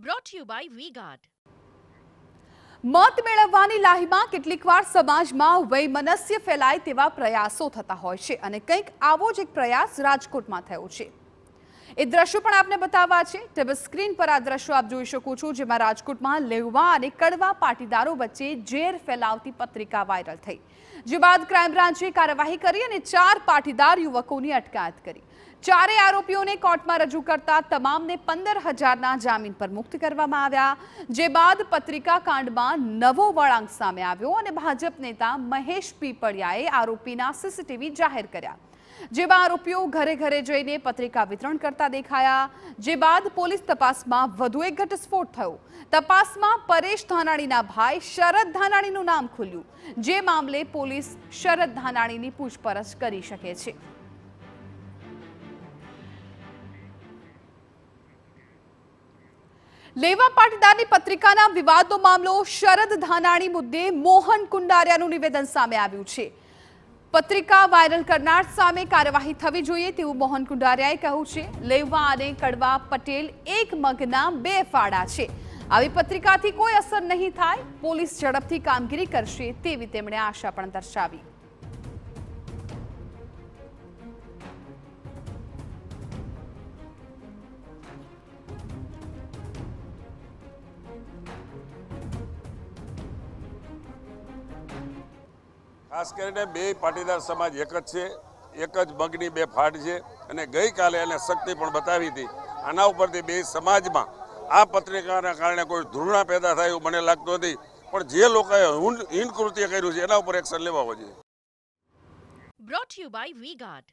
Brought to you by V-Guard. મત મેળવવાની લાહીમાં કેટલીકવાર સમાજમાં વૈમનસ્ય ફેલાય તેવા પ્રયાસો થતા હોય છે અને કંઈક આવો જ એક પ્રયાસ રાજકોટમાં થયો છે। એ દ્રશ્યો પણ આપને બતાવવા છે। ટીવી સ્ક્રીન પર આ દ્રશ્યો આપ જોઈ શકો છો, જેમાં રાજકોટમાં લેવા અને કડવા પાટીદારો વચ્ચે ઝેર ફેલાવતી પત્રિકા વાયરલ થઈ, જે બાદ ક્રાઇમ બ્રાન્ચે કાર્યવાહી કરી અને 4 પાટીદાર યુવકોની અટકાયત કરી। ચારેય આરોપીઓને કોર્ટમાં રજૂ કરતા તમામને 15,000ના જામીન પર મુક્ત કરવામાં આવ્યા, જે બાદ પત્રિકા કાંડમાં નવો વળાંક સામે આવ્યો અને ભાજપ નેતા મહેશ પીપળિયાએ આરોપીના સીસીટીવી જાહેર કર્યા, જેમાં આરોપીઓ ઘરે ઘરે જઈને પત્રિકા વિતરણ કરતા દેખાયા, જે બાદ પોલીસ તપાસમાં વધુ એક ઘટસ્ફોટ થયો। તપાસમાં પરેશ ધાનાણીના ભાઈ શરદ ધાનાણીનું નામ ખુલ્યું, જે મામલે પોલીસ શરદ ધાનાણીની પૂછપરછ કરી શકે છે। લેવા પાટીદારની પત્રિકાના વિવાદનો મામલો શરદ ધાનાણી મુદ્દે મોહન કુંડારિયાનું નિવેદન સામે આવ્યું છે। પત્રિકા વાયરલ કરનાર સામે કાર્યવાહી થવી જોઈએ તેવું મોહન કુંડારિયાએ કહ્યું છે। લેવા અને કડવા પટેલ એક મગના 2 ફાડા છે। આવી પત્રિકાથી કોઈ અસર નહીં થાય, પોલીસ ઝડપથી કામગીરી કરશે તેવી તેમણે આશા પણ દર્શાવી। ખાસ કરીને બે પાટીદાર સમાજ એક જ છે, એક જ મગની 2 ફાડ છે અને ગઈકાલે એને શક્તિ પણ બતાવી હતી। આના ઉપરથી બે સમાજમાં આ પત્રિકાના કારણે કોઈ ધૃણા પેદા થાય એવું મને લાગતું નથી, પણ જે લોકોએ હિન કૃત્ય કર્યું છે એના ઉપર એક્શન લેવા જોઈએ। Brought to you by V-Guard.